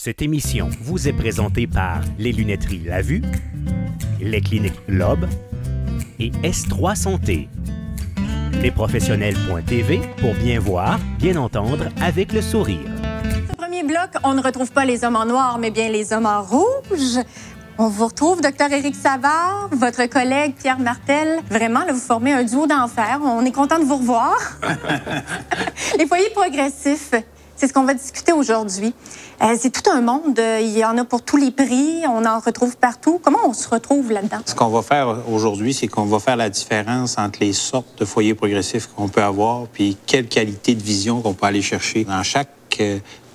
Cette émission vous est présentée par les lunetteries La Vue, les cliniques Lobe et S3 Santé. Lesprofessionnels.tv pour bien voir, bien entendre avec le sourire. Ce premier bloc, on ne retrouve pas les hommes en noir, mais bien les hommes en rouge. On vous retrouve, Dr. Éric Savard, votre collègue Pierre Martel. Vraiment, là, vous formez un duo d'enfer. On est content de vous revoir. Les foyers progressifs, c'est ce qu'on va discuter aujourd'hui. C'est tout un monde. Il y en a pour tous les prix. On en retrouve partout. Comment on se retrouve là-dedans? Ce qu'on va faire aujourd'hui, c'est qu'on va faire la différence entre les sortes de foyers progressifs qu'on peut avoir puis quelle qualité de vision qu'on peut aller chercher dans chaque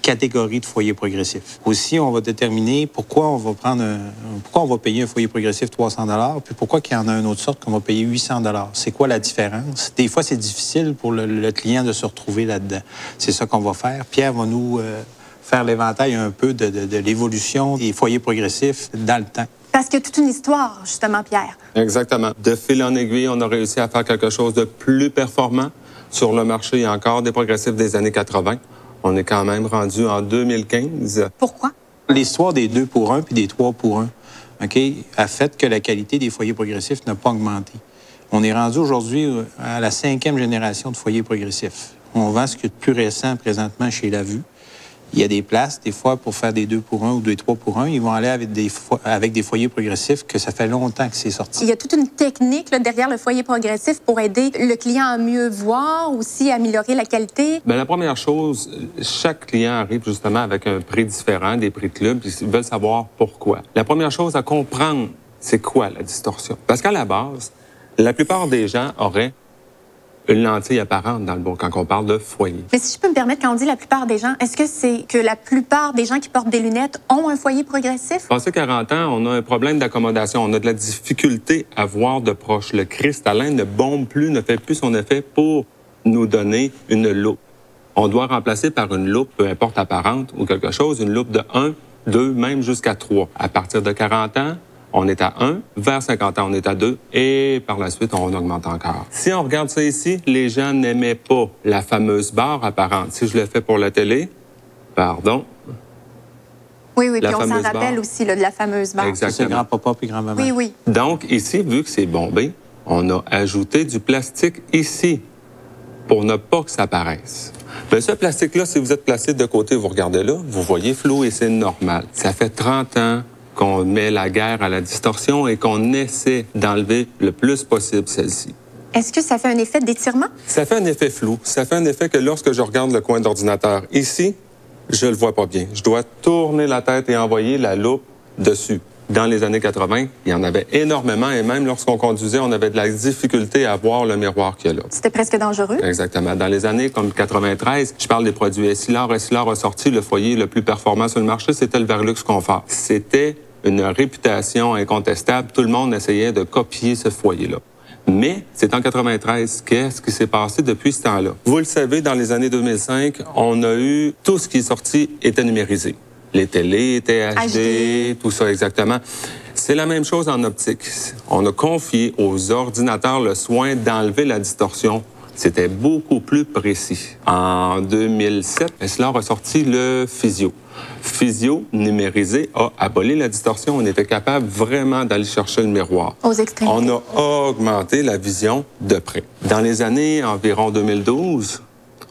catégorie de foyer progressif. Aussi, on va déterminer pourquoi on va payer un foyer progressif 300 $, puis pourquoi qu'il y en a une autre sorte qu'on va payer 800 $. C'est quoi la différence? Des fois, c'est difficile pour le client de se retrouver là-dedans. C'est ça qu'on va faire. Pierre va nous faire l'éventail un peu de l'évolution des foyers progressifs dans le temps. Parce qu'il y a toute une histoire, justement, Pierre. Exactement. De fil en aiguille, on a réussi à faire quelque chose de plus performant sur le marché. Il y a encore des progressifs des années 80. On est quand même rendu en 2015. Pourquoi? L'histoire des 2 pour 1 puis des 3 pour 1, OK, a fait que la qualité des foyers progressifs n'a pas augmenté. On est rendu aujourd'hui à la 5e génération de foyers progressifs. On vend ce qui est de plus récent présentement chez La Vue. Il y a des places, des fois, pour faire des 2 pour 1 ou des 3 pour 1, ils vont aller avec des foyers progressifs que ça fait longtemps que c'est sorti. Il y a toute une technique là, derrière le foyer progressif pour aider le client à mieux voir, aussi à améliorer la qualité. Bien, la première chose, chaque client arrive justement avec un prix différent, des prix de club, puis ils veulent savoir pourquoi. La première chose à comprendre, c'est quoi la distorsion? Parce qu'à la base, la plupart des gens auraient une lentille apparente dans le bon quand on parle de foyer. Mais si je peux me permettre, quand on dit la plupart des gens, est-ce que c'est que la plupart des gens qui portent des lunettes ont un foyer progressif? Passé 40 ans, on a un problème d'accommodation. On a de la difficulté à voir de proche. Le cristallin ne bombe plus, ne fait plus son effet pour nous donner une loupe. On doit remplacer par une loupe, peu importe apparente ou quelque chose, une loupe de 1, 2, même jusqu'à 3. À partir de 40 ans, on est à 1, vers 50 ans, on est à 2, et par la suite, on augmente encore. Si on regarde ça ici, les gens n'aimaient pas la fameuse barre apparente. Si je le fais pour la télé, pardon. Oui, puis on s'en rappelle aussi là, de la fameuse barre. Exactement. C'est grand-papa puis grand-maman. Oui, oui. Donc, ici, vu que c'est bombé, on a ajouté du plastique ici pour ne pas que ça apparaisse. Bien, ce plastique-là, si vous êtes placé de côté, vous regardez là, vous voyez flou et c'est normal. Ça fait 30 ans qu'on met la guerre à la distorsion et qu'on essaie d'enlever le plus possible celle-ci. Est-ce que ça fait un effet d'étirement? Ça fait un effet flou. Ça fait un effet que lorsque je regarde le coin d'ordinateur ici, je le vois pas bien. Je dois tourner la tête et envoyer la loupe dessus. Dans les années 80, il y en avait énormément et même lorsqu'on conduisait, on avait de la difficulté à voir le miroir qu'il y a là. C'était presque dangereux? Exactement. Dans les années comme 93, je parle des produits Essilor. Essilor a sorti le foyer le plus performant sur le marché, c'était le Verlux Confort. C'était une réputation incontestable. Tout le monde essayait de copier ce foyer-là. Mais c'est en 93. Qu'est-ce qui s'est passé depuis ce temps-là? Vous le savez, dans les années 2005, on a eu tout ce qui est sorti était numérisé. Les télés étaient HD, tout ça exactement. C'est la même chose en optique. On a confié aux ordinateurs le soin d'enlever la distorsion. C'était beaucoup plus précis. En 2007, Essilor a sorti le Physio. Physio numérisé a aboli la distorsion. On était capable vraiment d'aller chercher le miroir. Aux extrémités. On a augmenté la vision de près. Dans les années environ 2012,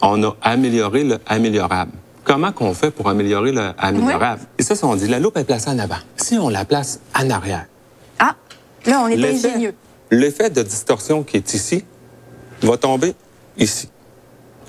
on a amélioré le améliorable. Comment qu'on fait pour améliorer le améliorable? Oui. Et ça, on dit, la loupe est placée en avant. Si on la place en arrière. Ah, là, on est ingénieux. L'effet de distorsion qui est ici va tomber ici.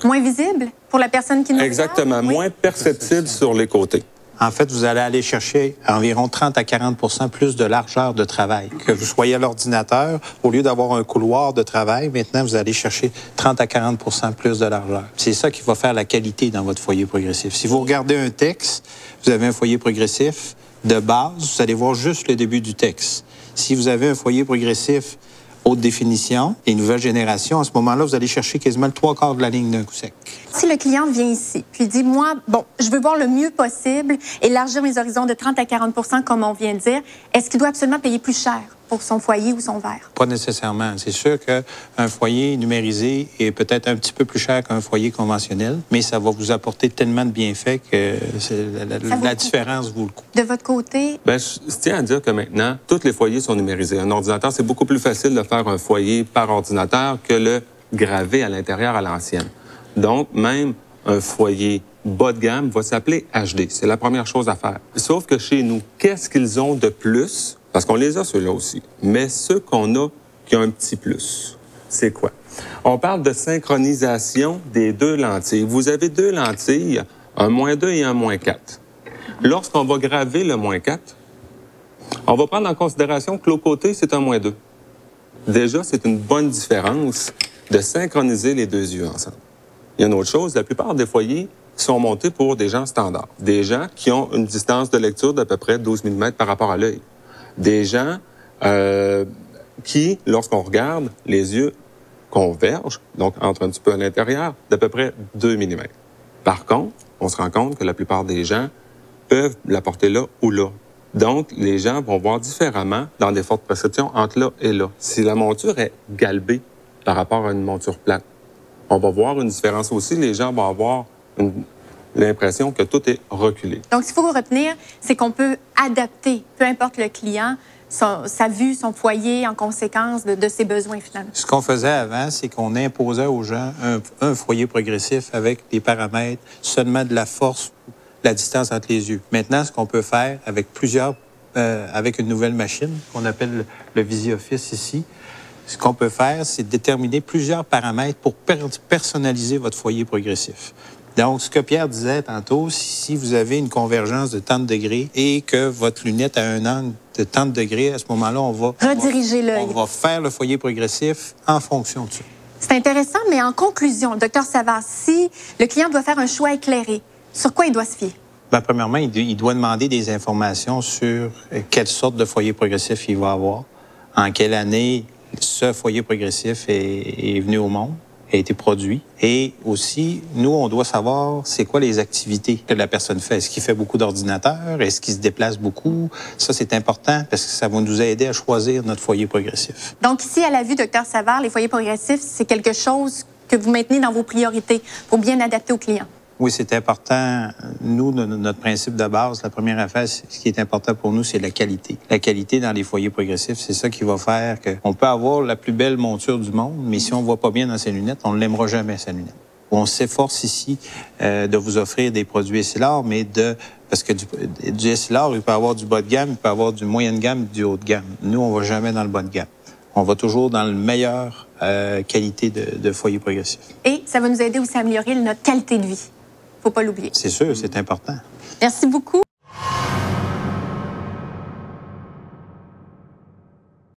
Moins visible pour la personne qui nous Exactement, regarde? moins perceptible sur les côtés. En fait, vous allez aller chercher environ 30 à 40 plus de largeur de travail. Que vous soyez à l'ordinateur, au lieu d'avoir un couloir de travail, maintenant, vous allez chercher 30 à 40 plus de largeur. C'est ça qui va faire la qualité dans votre foyer progressif. Si vous regardez un texte, vous avez un foyer progressif de base, vous allez voir juste le début du texte. Si vous avez un foyer progressif haute définition, les nouvelles générations, à ce moment-là, vous allez chercher quasiment le 3/4 de la ligne d'un coup sec. Si le client vient ici, puis dit, moi, bon, je veux voir le mieux possible, élargir mes horizons de 30 à 40 comme on vient de dire, est-ce qu'il doit absolument payer plus cher pour son foyer ou son verre? Pas nécessairement. C'est sûr qu'un foyer numérisé est peut-être un petit peu plus cher qu'un foyer conventionnel, mais ça va vous apporter tellement de bienfaits que la différence vaut le coup. De votre côté? Bien, je tiens à dire que maintenant, tous les foyers sont numérisés. Un ordinateur, c'est beaucoup plus facile de faire un foyer par ordinateur que le graver à l'intérieur à l'ancienne. Donc, même un foyer bas de gamme va s'appeler HD. C'est la première chose à faire. Sauf que chez nous, qu'est-ce qu'ils ont de plus? Parce qu'on les a, ceux-là aussi. Mais ceux qu'on a qui ont un petit plus, c'est quoi? On parle de synchronisation des deux lentilles. Vous avez deux lentilles, un -2 et un -4. Lorsqu'on va graver le -4, on va prendre en considération que l'autre côté, c'est un -2. Déjà, c'est une bonne différence de synchroniser les deux yeux ensemble. Il y a une autre chose, la plupart des foyers sont montés pour des gens standards. Des gens qui ont une distance de lecture d'à peu près 12 mm par rapport à l'œil. Des gens qui, lorsqu'on regarde, les yeux convergent, donc entrent un petit peu à l'intérieur, d'à peu près 2 mm. Par contre, on se rend compte que la plupart des gens peuvent la porter là ou là. Donc, les gens vont voir différemment dans des fortes perceptions entre là et là. Si la monture est galbée par rapport à une monture plate, on va voir une différence aussi. Les gens vont avoir l'impression que tout est reculé. Donc, ce qu'il faut retenir, c'est qu'on peut adapter, peu importe le client, sa vue, son foyer en conséquence de ses besoins finalement. Ce qu'on faisait avant, c'est qu'on imposait aux gens un foyer progressif avec des paramètres seulement de la force, la distance entre les yeux. Maintenant, ce qu'on peut faire avec avec une nouvelle machine qu'on appelle le VisiOffice ici, ce qu'on peut faire, c'est déterminer plusieurs paramètres pour personnaliser votre foyer progressif. Donc, ce que Pierre disait tantôt, si vous avez une convergence de tant de degrés et que votre lunette a un angle de tant de degrés, à ce moment-là, on va rediriger l'œil. On va faire le foyer progressif en fonction de ça. C'est intéressant, mais en conclusion, Dr Savard, si le client doit faire un choix éclairé, sur quoi il doit se fier? Bien, premièrement, il doit demander des informations sur quelle sorte de foyer progressif il va avoir, en quelle année ce foyer progressif est venu au monde, a été produit. Et aussi, nous, on doit savoir c'est quoi les activités que la personne fait. Est-ce qu'il fait beaucoup d'ordinateurs? Est-ce qu'il se déplace beaucoup? Ça, c'est important parce que ça va nous aider à choisir notre foyer progressif. Donc ici, à la vue, Dr Savard, les foyers progressifs, c'est quelque chose que vous maintenez dans vos priorités pour bien adapter aux clients. Oui, c'est important. Nous, notre principe de base, la première affaire, ce qui est important pour nous, c'est la qualité. La qualité dans les foyers progressifs, c'est ça qui va faire qu'on peut avoir la plus belle monture du monde, mais si on ne voit pas bien dans ses lunettes, on ne l'aimera jamais, sa lunette. On s'efforce ici de vous offrir des produits Essilor, mais parce que du Essilor, il peut avoir du bas de gamme, il peut avoir du moyenne gamme, du haut de gamme. Nous, on ne va jamais dans le bas de gamme. On va toujours dans la meilleure qualité de foyer progressif. Et ça va nous aider aussi à améliorer notre qualité de vie. Faut pas l'oublier. C'est sûr, c'est important. Merci beaucoup.